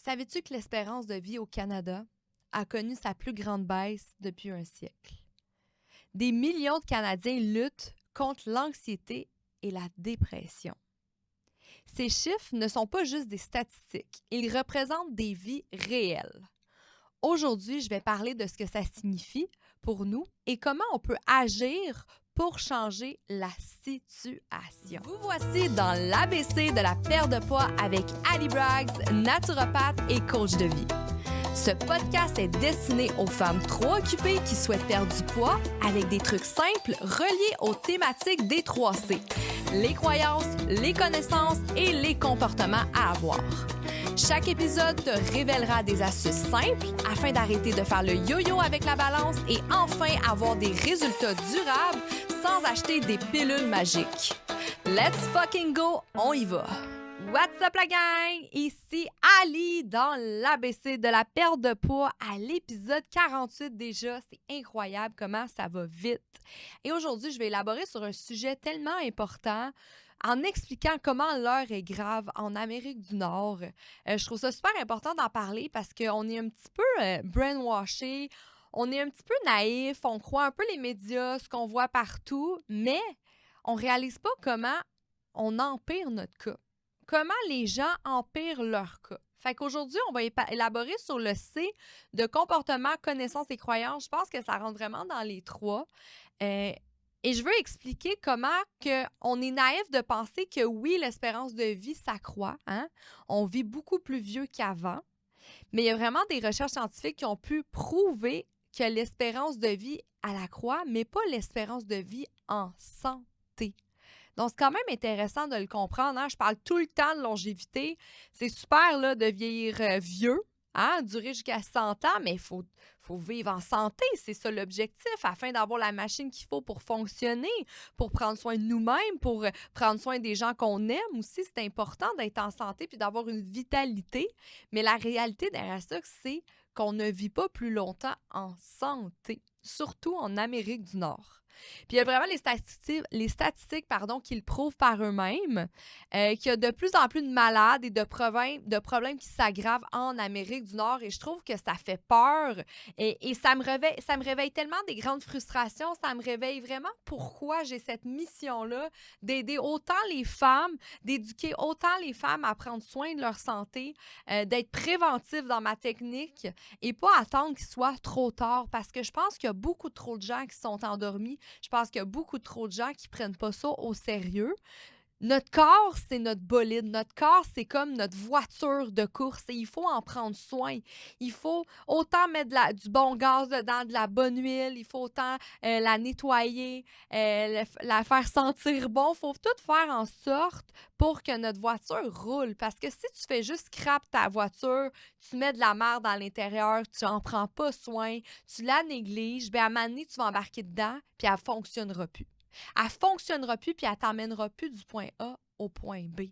Savais-tu que l'espérance de vie au Canada a connu sa plus grande baisse depuis un siècle? Des millions de Canadiens luttent contre l'anxiété et la dépression. Ces chiffres ne sont pas juste des statistiques, ils représentent des vies réelles. Aujourd'hui, je vais parler de ce que ça signifie pour nous et comment on peut agir pour changer la situation. Vous voici dans l'ABC de la perte de poids avec Ali Braggs, naturopathe et coach de vie. Ce podcast est destiné aux femmes trop occupées qui souhaitent perdre du poids avec des trucs simples reliés aux thématiques des 3C, les croyances, les connaissances et les comportements à avoir. Chaque épisode te révélera des astuces simples afin d'arrêter de faire le yo-yo avec la balance et enfin avoir des résultats durables sans acheter des pilules magiques. Let's fucking go, on y va! What's up la gang? Ici Ali dans l'ABC de la perte de poids à l'épisode 48 déjà. C'est incroyable comment ça va vite. Et aujourd'hui, je vais élaborer sur un sujet tellement important en expliquant comment l'heure est grave en Amérique du Nord. Je trouve ça super important d'en parler parce qu'on est un petit peu brainwashé, on est un petit peu naïf, on croit un peu les médias, ce qu'on voit partout, mais on réalise pas comment on empire notre cas. Comment les gens empirent leur cas. Fait qu'aujourd'hui, on va élaborer sur le C de comportement, connaissance et croyance. Je pense que ça rentre vraiment dans les trois. Et je veux expliquer comment on est naïf de penser que oui, l'espérance de vie s'accroît. Hein? On vit beaucoup plus vieux qu'avant. Mais il y a vraiment des recherches scientifiques qui ont pu prouver que l'espérance de vie, elle accroît, mais pas l'espérance de vie en santé. Donc, c'est quand même intéressant de le comprendre. Hein? Je parle tout le temps de longévité. C'est super là, de vieillir vieux, hein? Durer jusqu'à 100 ans, mais il faut vivre en santé. C'est ça l'objectif, afin d'avoir la machine qu'il faut pour fonctionner, pour prendre soin de nous-mêmes, pour prendre soin des gens qu'on aime aussi. C'est important d'être en santé puis d'avoir une vitalité. Mais la réalité derrière ça, c'est qu'on ne vit pas plus longtemps en santé, surtout en Amérique du Nord. Puis il y a vraiment les statistiques qui le prouvent par eux-mêmes, qu'il y a de plus en plus de malades et de problèmes qui s'aggravent en Amérique du Nord. Et je trouve que ça fait peur. Et ça me réveille tellement des grandes frustrations. Ça me réveille vraiment pourquoi j'ai cette mission-là d'aider autant les femmes, d'éduquer autant les femmes à prendre soin de leur santé, d'être préventive dans ma technique et pas attendre qu'il soit trop tard. Parce que je pense qu'il y a beaucoup trop de gens qui sont endormis. Je pense qu'il y a beaucoup trop de gens qui ne prennent pas ça au sérieux. Notre corps, c'est notre bolide. Notre corps, c'est comme notre voiture de course et il faut en prendre soin. Il faut autant mettre du bon gaz dedans, de la bonne huile. Il faut autant la nettoyer, la faire sentir bon. Il faut tout faire en sorte pour que notre voiture roule. Parce que si tu fais juste scrap ta voiture, tu mets de la merde à l'intérieur, tu n'en prends pas soin, tu la négliges, bien à un moment donné, tu vas embarquer dedans puis elle ne fonctionnera plus. Elle ne fonctionnera plus puis elle ne t'emmènera plus du point A au point B.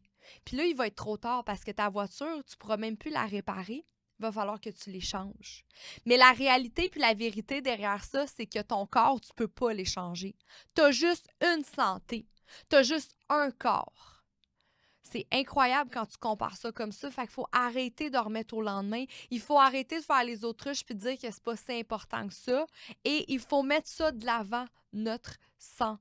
Puis là, il va être trop tard parce que ta voiture, tu ne pourras même plus la réparer. Il va falloir que tu l'échanges. Mais la réalité puis la vérité derrière ça, c'est que ton corps, tu ne peux pas l'échanger. Tu as juste une santé. Tu as juste un corps. C'est incroyable quand tu compares ça comme ça. Fait qu'il faut arrêter de remettre au lendemain. Il faut arrêter de faire les autruches puis de dire que c'est pas si important que ça. Et il faut mettre ça de l'avant, notre santé.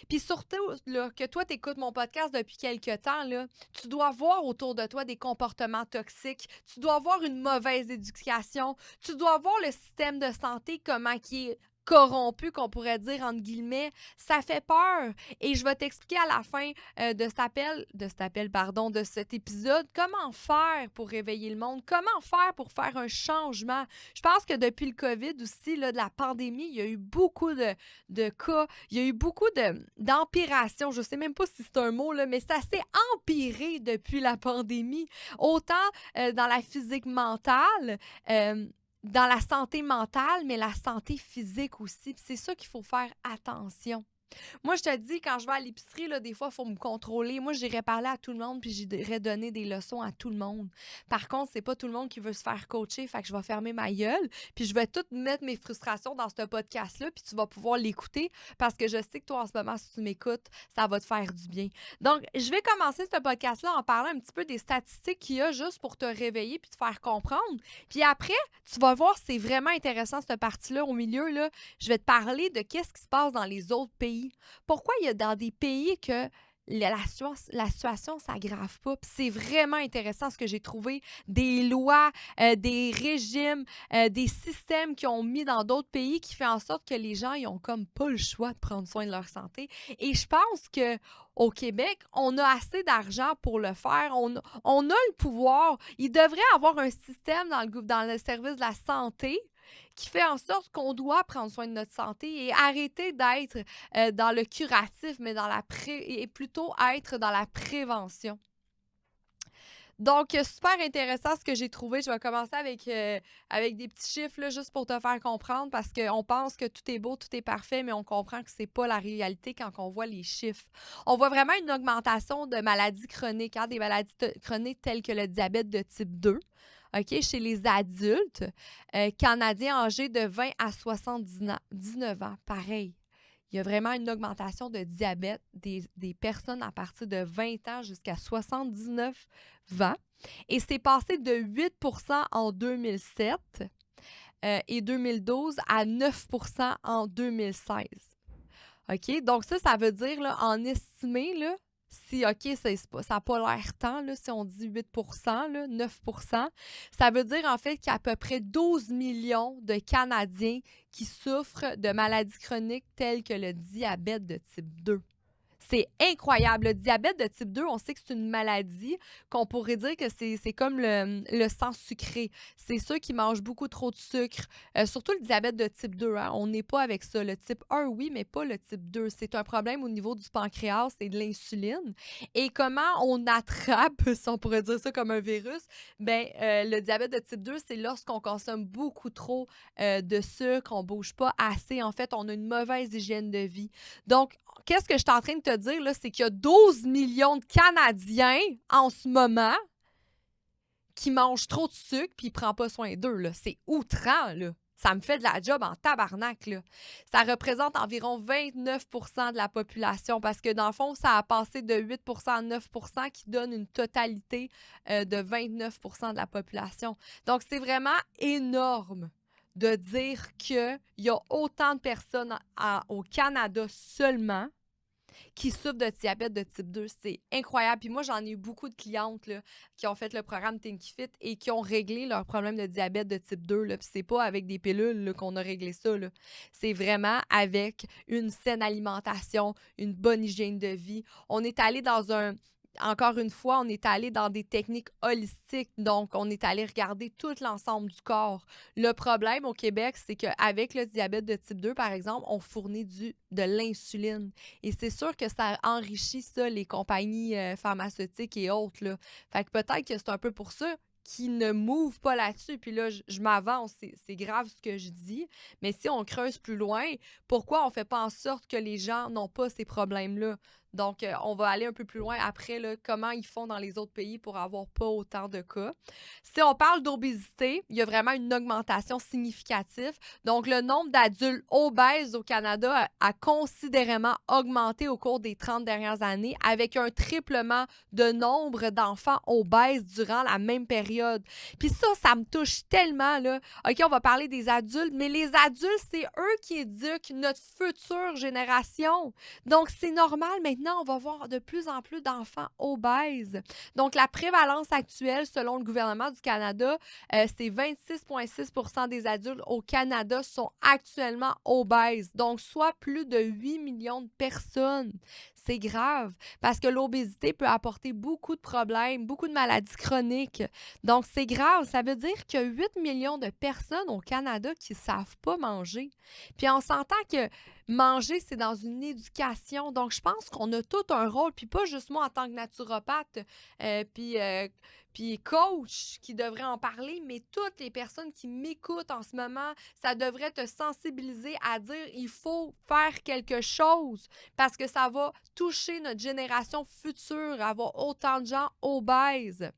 Puis surtout, là, que toi, tu écoutes mon podcast depuis quelque temps, là, tu dois voir autour de toi des comportements toxiques, tu dois avoir une mauvaise éducation, tu dois voir le système de santé, comment qui est corrompu, qu'on pourrait dire, entre guillemets. Ça fait peur. Et je vais t'expliquer à la fin de cet épisode, comment faire pour réveiller le monde, comment faire pour faire un changement. Je pense que depuis le COVID aussi, là, de la pandémie, il y a eu beaucoup de cas, il y a eu beaucoup d'empiration. Je sais même pas si c'est un mot, là, mais ça s'est empiré depuis la pandémie. Autant dans la physique mentale, dans la santé mentale, mais la santé physique aussi. Puis c'est ça qu'il faut faire attention. Moi, je te dis, quand je vais à l'épicerie, là, des fois, il faut me contrôler. Moi, j'irais parler à tout le monde puis j'irais donner des leçons à tout le monde. Par contre, c'est pas tout le monde qui veut se faire coacher, fait que je vais fermer ma gueule puis je vais tout mettre mes frustrations dans ce podcast-là puis tu vas pouvoir l'écouter parce que je sais que toi, en ce moment, si tu m'écoutes, ça va te faire du bien. Donc, je vais commencer ce podcast-là en parlant un petit peu des statistiques qu'il y a juste pour te réveiller puis te faire comprendre. Puis après, tu vas voir, c'est vraiment intéressant cette partie-là au milieu, là. Je vais te parler de qu'est-ce qui se passe dans les autres pays. Pourquoi il y a dans des pays que la situation s'aggrave pas? Puis c'est vraiment intéressant ce que j'ai trouvé. Des lois, des régimes, des systèmes qui ont mis dans d'autres pays qui fait en sorte que les gens ils ont comme pas le choix de prendre soin de leur santé. Et je pense que au Québec, on a assez d'argent pour le faire. On a le pouvoir. Il devrait avoir un système dans le service de la santé qui fait en sorte qu'on doit prendre soin de notre santé et arrêter d'être dans le curatif, mais et plutôt être dans la prévention. Donc, super intéressant ce que j'ai trouvé. Je vais commencer avec des petits chiffres là, juste pour te faire comprendre parce qu'on pense que tout est beau, tout est parfait, mais on comprend que c'est pas la réalité quand on voit les chiffres. On voit vraiment une augmentation de maladies chroniques, des maladies chroniques telles que le diabète de type 2. OK, chez les adultes canadiens âgés de 20 à 79 ans. Pareil, il y a vraiment une augmentation de diabète des personnes à partir de 20 ans jusqu'à 79 ans. Et c'est passé de 8 en 2007 et 2012 à 9 en 2016. OK, donc ça veut dire, là, en estimé, là, si, OK, ça n'a pas l'air tant, là, si on dit 8 là, 9 ça veut dire en fait qu'il y a à peu près 12 millions de Canadiens qui souffrent de maladies chroniques telles que le diabète de type 2. C'est incroyable. Le diabète de type 2, on sait que c'est une maladie qu'on pourrait dire que c'est comme le sang sucré. C'est ceux qui mangent beaucoup trop de sucre. Surtout le diabète de type 2. Hein. On n'est pas avec ça. Le type 1, oui, mais pas le type 2. C'est un problème au niveau du pancréas et de l'insuline. Et comment on attrape, si on pourrait dire ça comme un virus, le diabète de type 2, c'est lorsqu'on consomme beaucoup trop de sucre, on ne bouge pas assez. En fait, on a une mauvaise hygiène de vie. Donc, qu'est-ce que je suis en train de te dire, là, c'est qu'il y a 12 millions de Canadiens en ce moment qui mangent trop de sucre puis ils ne prennent pas soin d'eux. Là. C'est outrant, là. Ça me fait de la job en tabarnak, là. Ça représente environ 29 de la population parce que, dans le fond, ça a passé de 8 à 9 qui donne une totalité de 29 de la population. Donc, c'est vraiment énorme de dire qu'il y a autant de personnes au Canada seulement qui souffrent de diabète de type 2. C'est incroyable. Puis moi, j'en ai eu beaucoup de clientes là, qui ont fait le programme Think Fit et qui ont réglé leur problème de diabète de type 2. Là. Puis c'est pas avec des pilules là, qu'on a réglé ça. Là. C'est vraiment avec une saine alimentation, une bonne hygiène de vie. On est allé encore une fois, on est allé dans des techniques holistiques. Donc, on est allé regarder tout l'ensemble du corps. Le problème au Québec, c'est qu'avec le diabète de type 2, par exemple, on fournit de l'insuline. Et c'est sûr que ça enrichit ça, les compagnies pharmaceutiques et autres. Là. Fait que peut-être que c'est un peu pour ça qui ne move pas là-dessus. Puis là, je m'avance, c'est grave ce que je dis. Mais si on creuse plus loin, pourquoi on ne fait pas en sorte que les gens n'ont pas ces problèmes-là? Donc, on va aller un peu plus loin après, là, comment ils font dans les autres pays pour avoir pas autant de cas. Si on parle d'obésité, il y a vraiment une augmentation significative. Donc, le nombre d'adultes obèses au Canada a considérablement augmenté au cours des 30 dernières années avec un triplement de nombre d'enfants obèses durant la même période. Puis ça me touche tellement, là. OK, on va parler des adultes, mais les adultes, c'est eux qui éduquent notre future génération. Donc, c'est normal maintenant. On va voir de plus en plus d'enfants obèses. Donc, la prévalence actuelle, selon le gouvernement du Canada, c'est 26,6 des adultes au Canada sont actuellement obèses. Donc, soit plus de 8 millions de personnes. C'est grave parce que l'obésité peut apporter beaucoup de problèmes, beaucoup de maladies chroniques. Donc, c'est grave. Ça veut dire qu'il y a 8 millions de personnes au Canada qui ne savent pas manger. Puis, on s'entend que manger, c'est dans une éducation. Donc, je pense qu'on a tout un rôle, puis pas juste moi en tant que naturopathe, puis puis coach qui devraient en parler, mais toutes les personnes qui m'écoutent en ce moment, ça devrait te sensibiliser à dire il faut faire quelque chose parce que ça va toucher notre génération future, avoir autant de gens obèses.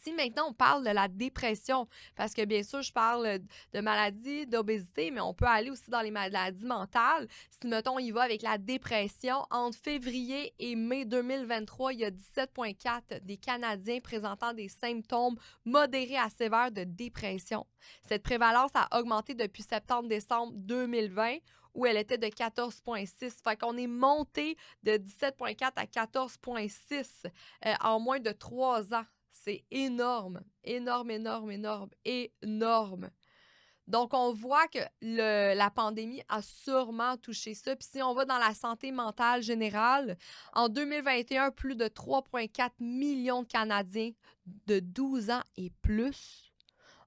Si maintenant on parle de la dépression, parce que bien sûr, je parle de maladies, d'obésité, mais on peut aller aussi dans les maladies mentales. Si, mettons, il va avec la dépression, entre février et mai 2023, il y a 17,4 des Canadiens présentant des symptômes modérés à sévères de dépression. Cette prévalence a augmenté depuis septembre-décembre 2020, où elle était de 14,6. Fait qu'on est monté de 17,4 à 14,6 en moins de 3 ans. C'est énorme, énorme, énorme, énorme, énorme. Donc, on voit que la pandémie a sûrement touché ça. Puis si on va dans la santé mentale générale, en 2021, plus de 3,4 millions de Canadiens de 12 ans et plus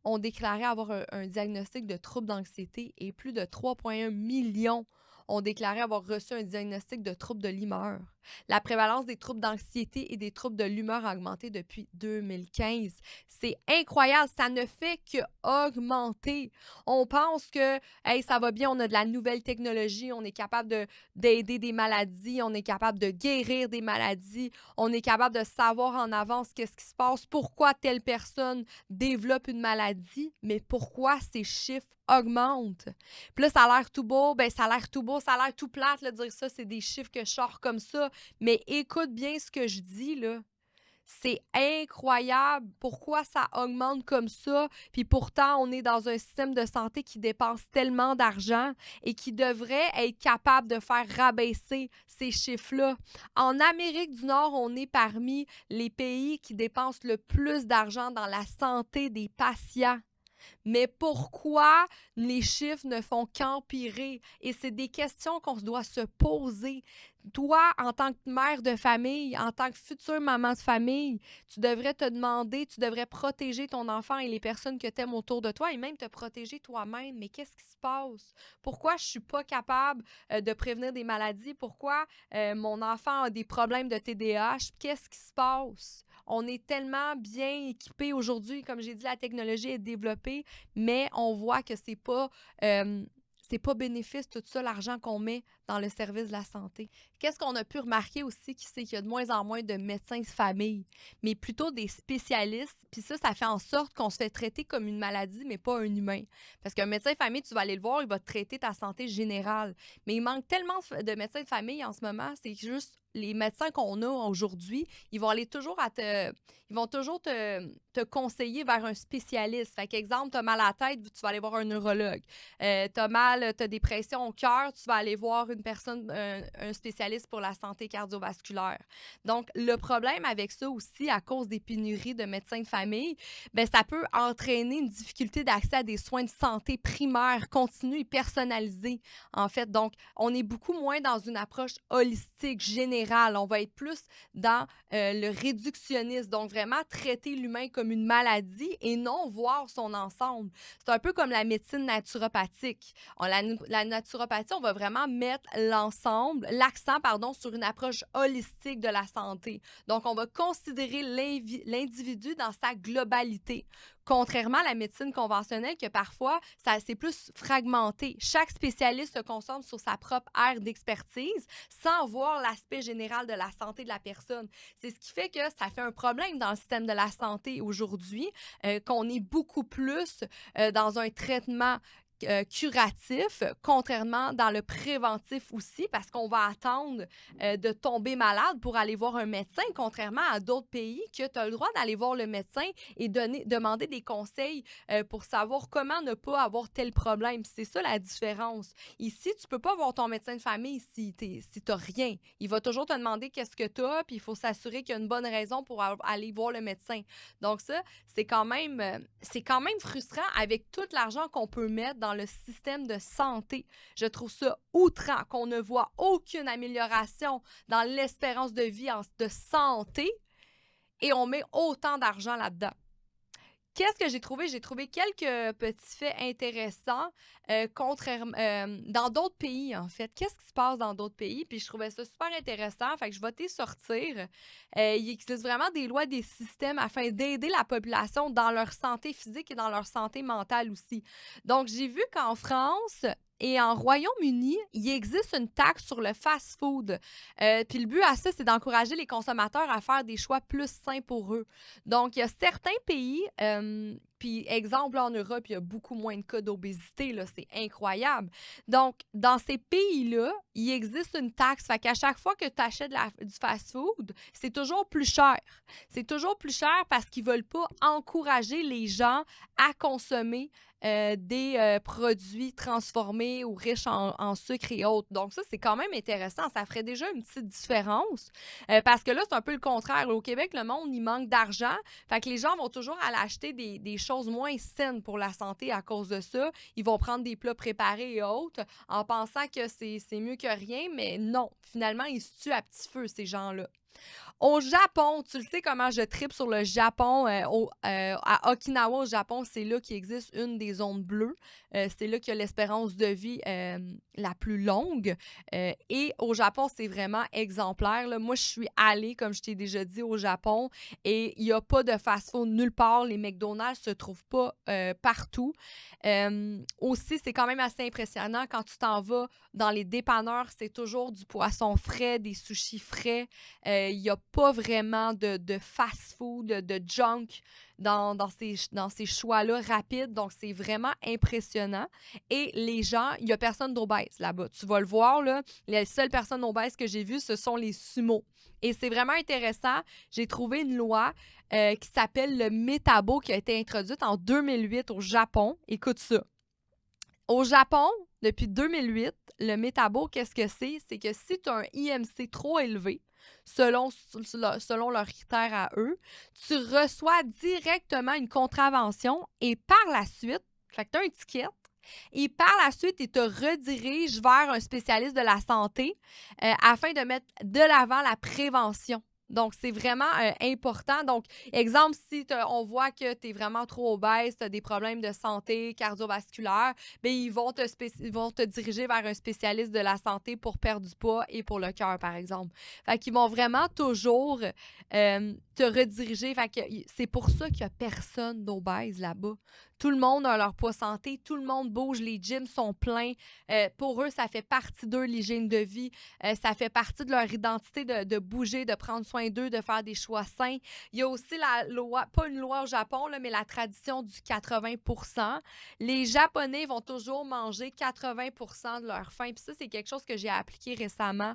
ont déclaré avoir un diagnostic de trouble d'anxiété et plus de 3,1 millions ont déclaré avoir reçu un diagnostic de trouble de l'humeur. La prévalence des troubles d'anxiété et des troubles de l'humeur a augmenté depuis 2015. C'est incroyable, ça ne fait qu'augmenter. On pense que hey, ça va bien, on a de la nouvelle technologie, on est capable d'aider des maladies, on est capable de guérir des maladies, on est capable de savoir en avance qu'est-ce qui se passe, pourquoi telle personne développe une maladie, mais pourquoi ces chiffres augmentent. Puis là, ça a l'air tout beau, ça a l'air tout beau, ça a l'air tout plate, là, de dire ça, c'est des chiffres que je sors comme ça. Mais écoute bien ce que je dis, là. C'est incroyable pourquoi ça augmente comme ça. Puis pourtant, on est dans un système de santé qui dépense tellement d'argent et qui devrait être capable de faire rabaisser ces chiffres-là. En Amérique du Nord, on est parmi les pays qui dépensent le plus d'argent dans la santé des patients. Mais pourquoi les chiffres ne font qu'empirer? Et c'est des questions qu'on doit se poser. Toi, en tant que mère de famille, en tant que future maman de famille, tu devrais te demander, tu devrais protéger ton enfant et les personnes que tu aimes autour de toi et même te protéger toi-même. Mais qu'est-ce qui se passe? Pourquoi je ne suis pas capable de prévenir des maladies? Pourquoi mon enfant a des problèmes de TDAH? Qu'est-ce qui se passe? On est tellement bien équipés aujourd'hui, comme j'ai dit, la technologie est développée, mais on voit que c'est pas bénéfice tout ça, l'argent qu'on met dans le service de la santé. Qu'est-ce qu'on a pu remarquer aussi, c'est qu'il y a de moins en moins de médecins de famille, mais plutôt des spécialistes. Puis ça fait en sorte qu'on se fait traiter comme une maladie, mais pas un humain. Parce qu'un médecin de famille, tu vas aller le voir, il va te traiter ta santé générale. Mais il manque tellement de médecins de famille en ce moment, c'est juste les médecins qu'on a aujourd'hui, ils vont toujours te conseiller vers un spécialiste. Fait qu'exemple, tu as mal à la tête, tu vas aller voir un neurologue. Tu as des pressions au cœur, tu vas aller voir une personne, un spécialiste pour la santé cardiovasculaire. Donc, le problème avec ça aussi, à cause des pénuries de médecins de famille, ça peut entraîner une difficulté d'accès à des soins de santé primaires, continus et personnalisés, en fait. Donc, on est beaucoup moins dans une approche holistique, générale. On va être plus dans le réductionnisme, donc vraiment traiter l'humain comme une maladie et non voir son ensemble. C'est un peu comme la médecine naturopathique. La naturopathie, on va vraiment mettre l'accent sur une approche holistique de la santé. Donc, on va considérer l'individu dans sa globalité. Contrairement à la médecine conventionnelle, que parfois, c'est plus fragmenté. Chaque spécialiste se concentre sur sa propre aire d'expertise sans voir l'aspect général de la santé de la personne. C'est ce qui fait que ça fait un problème dans le système de la santé aujourd'hui, qu'on est beaucoup plus dans un traitement curatif, contrairement dans le préventif aussi, parce qu'on va attendre de tomber malade pour aller voir un médecin, contrairement à d'autres pays que tu as le droit d'aller voir le médecin et demander des conseils pour savoir comment ne pas avoir tel problème. C'est ça la différence. Ici, tu peux pas voir ton médecin de famille si tu n'as rien. Il va toujours te demander qu'est-ce que tu as, puis il faut s'assurer qu'il y a une bonne raison pour aller voir le médecin. Donc ça, c'est quand même frustrant avec tout l'argent qu'on peut mettre dans le système de santé. Je trouve ça outrant qu'on ne voit aucune amélioration dans l'espérance de vie de santé et on met autant d'argent là-dedans. qu'est-ce que j'ai trouvé? J'ai trouvé quelques petits faits intéressants dans d'autres pays, en fait. Qu'est-ce qui se passe dans d'autres pays? Puis je trouvais ça super intéressant. Fait que je vais t'y sortir. Il existe vraiment des lois, des systèmes afin d'aider la population dans leur santé physique et dans leur santé mentale aussi. Donc, j'ai vu qu'en France et en Royaume-Uni, il existe une taxe sur le fast-food. Puis le but à ça, c'est d'encourager les consommateurs à faire des choix plus sains pour eux. Donc, il y a certains pays, puis exemple, là, en Europe, il y a beaucoup moins de cas d'obésité, là, c'est incroyable. Donc, dans ces pays-là, il existe une taxe. Fait qu'à chaque fois que tu achètes du fast-food, c'est toujours plus cher. C'est toujours plus cher parce qu'ils veulent pas encourager les gens à consommer des produits transformés ou riches en sucre et autres. Donc ça, c'est quand même intéressant. Ça ferait déjà une petite différence parce que là, c'est un peu le contraire. Au Québec, le monde, il manque d'argent. Fait que les gens vont toujours aller acheter des choses moins saines pour la santé à cause de ça. Ils vont prendre des plats préparés et autres en pensant que c'est mieux que rien, mais non. Finalement, ils se tuent à petit feu, ces gens-là. Au Japon, tu le sais comment je tripe sur le Japon. À Okinawa, au Japon, c'est là qu'il existe une des zones bleues. C'est là qu'il y a l'espérance de vie la plus longue. Et au Japon, c'est vraiment exemplaire, là. Moi, je suis allée, comme je t'ai déjà dit, au Japon et il n'y a pas de fast-food nulle part. Les McDonald's ne se trouvent pas partout. Aussi, c'est quand même assez impressionnant quand tu t'en vas dans les dépanneurs, c'est toujours du poisson frais, des sushis frais. Il n'y a pas vraiment de fast-food, de junk dans ces choix-là rapides. Donc, c'est vraiment impressionnant. Et les gens, il n'y a personne d'obèse là-bas. Tu vas le voir, là, les seules personnes obèses que j'ai vues, ce sont les sumos. Et c'est vraiment intéressant. J'ai trouvé une loi qui s'appelle le Métabo qui a été introduite en 2008 au Japon. Écoute ça. Au Japon, depuis 2008, le Métabo, qu'est-ce que c'est? C'est que si tu as un IMC trop élevé, selon leurs critères à eux, tu reçois directement une contravention et par la suite, fait que tu as un ticket, et par la suite, ils te redirigent vers un spécialiste de la santé afin de mettre de l'avant la prévention. Donc, c'est vraiment important. Donc, exemple, si on voit que tu es vraiment trop obèse, tu as des problèmes de santé cardiovasculaire, bien, ils vont te diriger vers un spécialiste de la santé pour perdre du poids et pour le cœur, par exemple. Fait qu'ils vont vraiment toujours te rediriger. Fait que c'est pour ça qu'il n'y a personne d'obèse là-bas. Tout le monde a leur poids santé, tout le monde bouge, les gyms sont pleins. Pour eux, ça fait partie d'eux, l'hygiène de vie. Ça fait partie de leur identité de bouger, de prendre soin d'eux, de faire des choix sains. Il y a aussi la loi, pas une loi au Japon, là, mais la tradition du 80%. Les Japonais vont toujours manger 80% de leur faim. Puis ça, c'est quelque chose que j'ai appliqué récemment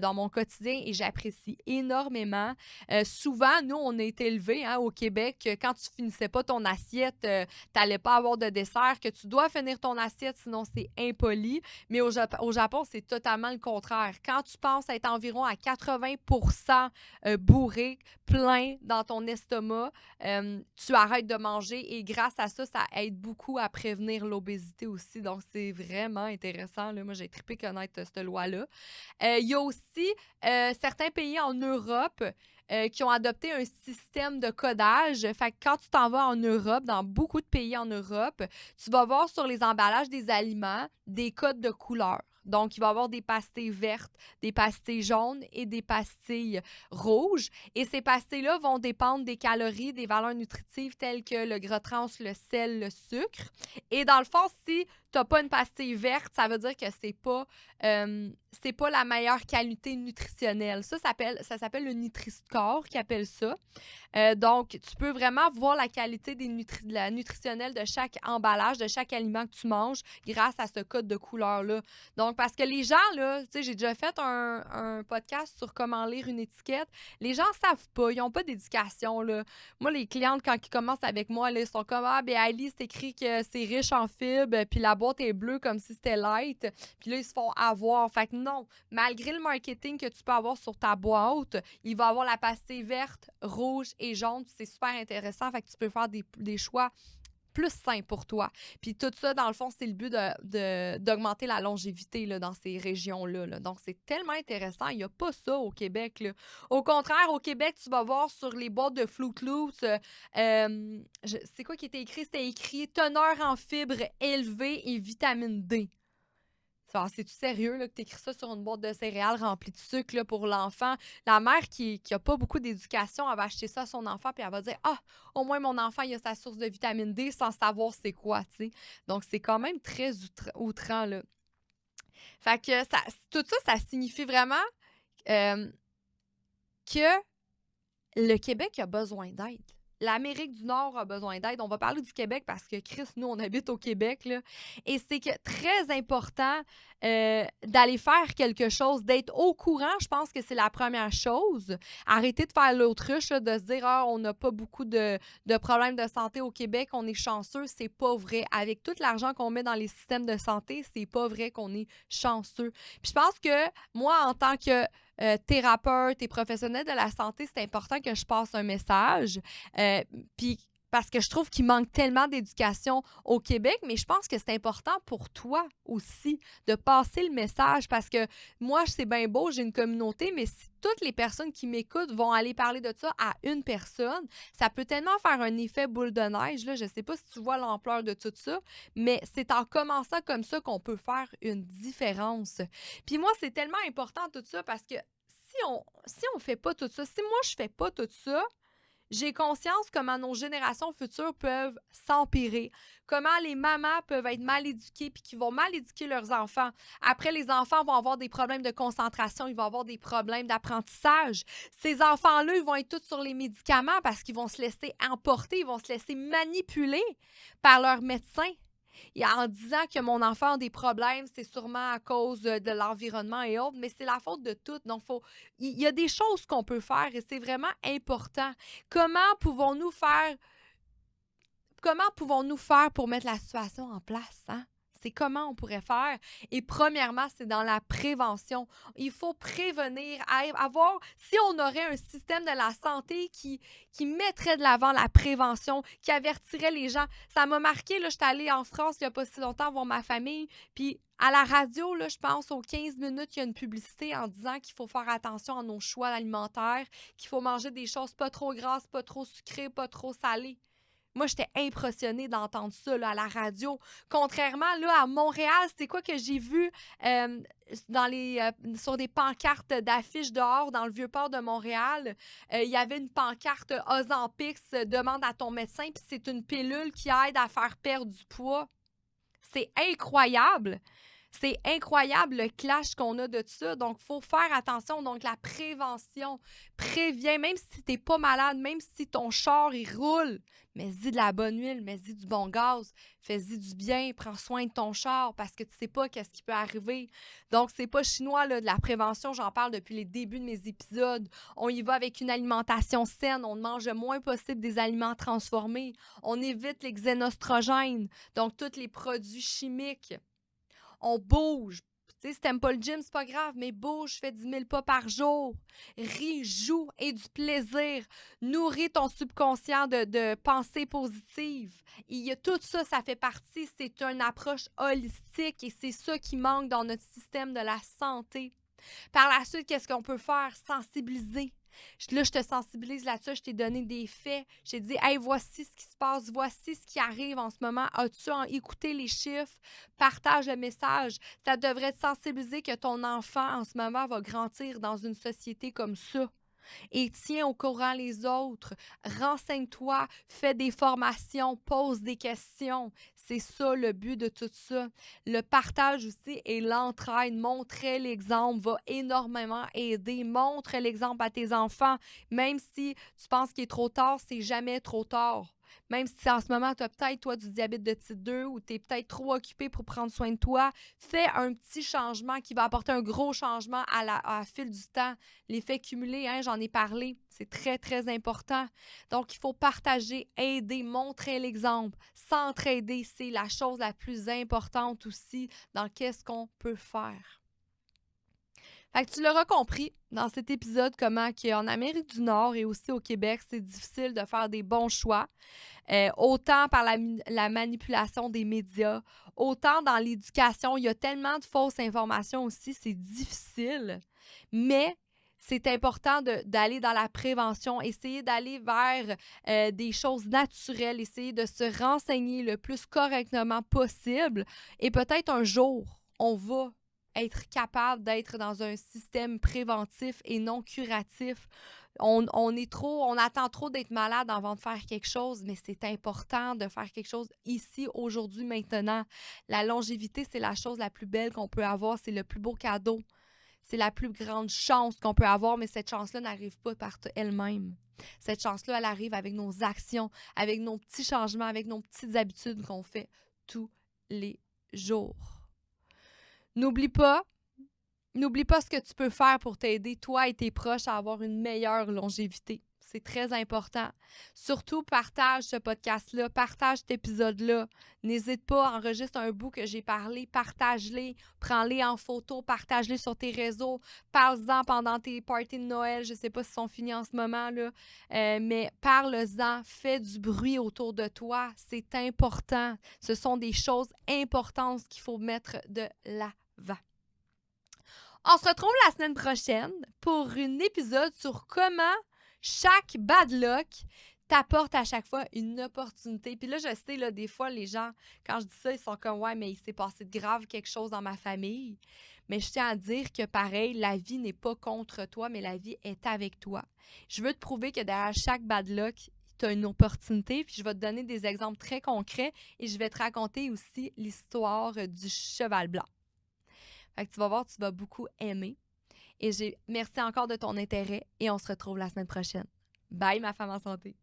dans mon quotidien et j'apprécie énormément. Souvent, nous, on est élevés au Québec, quand tu finissais pas ton assiette, t'allais pas avoir de dessert, que tu dois finir ton assiette, sinon c'est impoli. Mais au Japon, c'est totalement le contraire. Quand tu penses être environ à 80% bourré, plein dans ton estomac, tu arrêtes de manger et grâce à ça, ça aide beaucoup à prévenir l'obésité aussi. Donc, c'est vraiment intéressant, là. Moi, j'ai trippé connaître cette loi-là. Il y a aussi certains pays en Europe qui ont adopté un système de codage. Fait que quand tu t'en vas en Europe, dans beaucoup de pays en Europe, tu vas voir sur les emballages des aliments des codes de couleurs. Donc, il va y avoir des pastilles vertes, des pastilles jaunes et des pastilles rouges. Et ces pastilles-là vont dépendre des calories, des valeurs nutritives telles que le gras trans, le sel, le sucre. Et dans le fond, si tu n'as pas une pastille verte, ça veut dire que c'est pas la meilleure qualité nutritionnelle. Ça s'appelle le Nutri-Score qui appelle ça. Donc, tu peux vraiment voir la qualité de la nutritionnelle de chaque emballage, de chaque aliment que tu manges grâce à ce code de couleur-là. Donc, parce que les gens, là, tu sais, j'ai déjà fait un podcast sur comment lire une étiquette. Les gens ne savent pas, ils n'ont pas d'éducation, là. Moi, les clientes, quand ils commencent avec moi, là, ils sont comme « Ah, ben Ali, c'est écrit que c'est riche en fibres, puis la boîte est bleue comme si c'était light. » Puis là, ils se font avoir. Fait que non, malgré le marketing que tu peux avoir sur ta boîte, il va avoir la pastille verte, rouge et jaune. C'est super intéressant. Fait que tu peux faire des choix plus sain pour toi. Puis tout ça, dans le fond, c'est le but d'augmenter la longévité là, dans ces régions-là. Là. Donc, c'est tellement intéressant. Il n'y a pas ça au Québec. Là. Au contraire, au Québec, tu vas voir sur les boîtes de Fruit Loops, c'est quoi qui était écrit? C'était écrit teneur en fibres élevée et vitamine D. C'est-tu sérieux là, que tu écris ça sur une boîte de céréales remplie de sucre là, pour l'enfant? La mère qui a pas beaucoup d'éducation, elle va acheter ça à son enfant puis elle va dire « Ah, au moins mon enfant, il a sa source de vitamine D sans savoir c'est quoi. » tu sais. Donc, c'est quand même très outrant. Là. Fait que tout ça, ça signifie vraiment euh, que le Québec a besoin d'aide. L'Amérique du Nord a besoin d'aide. On va parler du Québec parce que, Chris, nous, on habite au Québec. Là, et c'est très important d'aller faire quelque chose, d'être au courant. Je pense que c'est la première chose. Arrêter de faire l'autruche, là, de se dire « Ah, on n'a pas beaucoup de problèmes de santé au Québec, on est chanceux. » C'est pas vrai. Avec tout l'argent qu'on met dans les systèmes de santé, c'est pas vrai qu'on est chanceux. Puis je pense que moi, en tant que thérapeute et professionnel de la santé, c'est important que je passe un message. Puis parce que je trouve qu'il manque tellement d'éducation au Québec, mais je pense que c'est important pour toi aussi de passer le message parce que moi, c'est bien beau, j'ai une communauté, mais si toutes les personnes qui m'écoutent vont aller parler de ça à une personne, ça peut tellement faire un effet boule de neige. Là. Je ne sais pas si tu vois l'ampleur de tout ça, mais c'est en commençant comme ça qu'on peut faire une différence. Puis moi, c'est tellement important tout ça parce que si on fait pas tout ça, si moi je fais pas tout ça, j'ai conscience comment nos générations futures peuvent s'empirer, comment les mamans peuvent être mal éduquées puis qui vont mal éduquer leurs enfants. Après, les enfants vont avoir des problèmes de concentration, ils vont avoir des problèmes d'apprentissage. Ces enfants-là, ils vont être tous sur les médicaments parce qu'ils vont se laisser emporter, ils vont se laisser manipuler par leurs médecins. Et en disant que mon enfant a des problèmes, c'est sûrement à cause de l'environnement et autres, mais c'est la faute de tout. Donc, il y a des choses qu'on peut faire et c'est vraiment important. Comment pouvons-nous faire pour mettre la situation en place, hein? C'est comment on pourrait faire. Et premièrement, c'est dans la prévention. Il faut prévenir, si on aurait un système de la santé qui mettrait de l'avant la prévention, qui avertirait les gens. Ça m'a marqué, là, j'étais allée en France il n'y a pas si longtemps voir ma famille, puis à la radio, là, je pense, aux 15 minutes, il y a une publicité en disant qu'il faut faire attention à nos choix alimentaires, qu'il faut manger des choses pas trop grasses, pas trop sucrées, pas trop salées. Moi, j'étais impressionnée d'entendre ça là, à la radio. Contrairement là, à Montréal, c'est quoi que j'ai vu sur des pancartes d'affiches dehors dans le Vieux-Port de Montréal? Il y avait une pancarte Ozempic, demande à ton médecin, puis c'est une pilule qui aide à faire perdre du poids. C'est incroyable. C'est incroyable le clash qu'on a de ça. Donc, il faut faire attention. Donc, la prévention prévient, même si tu n'es pas malade, même si ton char, il roule, mets-y de la bonne huile, mets-y du bon gaz, fais-y du bien, prends soin de ton char parce que tu ne sais pas qu'est-ce qui peut arriver. Donc, c'est pas chinois, là, de la prévention. J'en parle depuis les débuts de mes épisodes. On y va avec une alimentation saine. On mange le moins possible des aliments transformés. On évite les xénostrogènes, donc tous les produits chimiques. On bouge. Tu sais, si t'aimes pas le gym, c'est pas grave, mais bouge, fais 10 000 pas par jour. Ris, joue, aie du plaisir. Nourris ton subconscient de pensées positives. Tout ça, ça fait partie. C'est une approche holistique et c'est ça qui manque dans notre système de la santé. Par la suite, qu'est-ce qu'on peut faire? Sensibiliser. Là, je te sensibilise là-dessus, je t'ai donné des faits. Je t'ai dit, hey, voici ce qui se passe, voici ce qui arrive en ce moment. As-tu écouté les chiffres? Partage le message. Ça devrait te sensibiliser que ton enfant, en ce moment, va grandir dans une société comme ça. Et tiens au courant les autres. Renseigne-toi, fais des formations, pose des questions. C'est ça le but de tout ça. Le partage aussi et l'entraide. Montrer l'exemple va énormément aider. Montre l'exemple à tes enfants. Même si tu penses qu'il est trop tard, c'est jamais trop tard. Même si en ce moment, tu as peut-être, toi, du diabète de type 2 ou tu es peut-être trop occupé pour prendre soin de toi, fais un petit changement qui va apporter un gros changement à fil du temps. L'effet cumulé, hein, j'en ai parlé, c'est très, très important. Donc, il faut partager, aider, montrer l'exemple. S'entraider, c'est la chose la plus importante aussi dans qu'est-ce qu'on peut faire. Fait que tu l'auras compris dans cet épisode comment qu'en Amérique du Nord et aussi au Québec, c'est difficile de faire des bons choix. Autant par la manipulation des médias, autant dans l'éducation. Il y a tellement de fausses informations aussi, c'est difficile. Mais c'est important d'aller dans la prévention, essayer d'aller vers des choses naturelles, essayer de se renseigner le plus correctement possible. Et peut-être un jour, on va être capable d'être dans un système préventif et non curatif. On attend trop d'être malade avant de faire quelque chose, mais c'est important de faire quelque chose ici, aujourd'hui, maintenant. La longévité, c'est la chose la plus belle qu'on peut avoir, c'est le plus beau cadeau. C'est la plus grande chance qu'on peut avoir, mais cette chance-là n'arrive pas par elle-même. Cette chance-là, elle arrive avec nos actions, avec nos petits changements, avec nos petites habitudes qu'on fait tous les jours. N'oublie pas ce que tu peux faire pour t'aider, toi et tes proches, à avoir une meilleure longévité. C'est très important. Surtout, partage ce podcast-là, partage cet épisode-là. N'hésite pas, enregistre un bout que j'ai parlé, partage-les, prends-les en photo, partage-les sur tes réseaux, parle-en pendant tes parties de Noël. Je ne sais pas si sont finis en ce moment, là, mais parle-en, fais du bruit autour de toi. C'est important. Ce sont des choses importantes qu'il faut mettre de l'avant. On se retrouve la semaine prochaine pour un épisode sur comment chaque bad luck t'apporte à chaque fois une opportunité. Puis là, je sais, là, des fois, les gens, quand je dis ça, ils sont comme « Ouais, mais il s'est passé de grave quelque chose dans ma famille. » Mais je tiens à dire que, pareil, la vie n'est pas contre toi, mais la vie est avec toi. Je veux te prouver que derrière chaque bad luck, tu as une opportunité. Puis je vais te donner des exemples très concrets et je vais te raconter aussi l'histoire du cheval blanc. Fait que tu vas voir, tu vas beaucoup aimer. Et merci encore de ton intérêt et on se retrouve la semaine prochaine. Bye, ma femme en santé!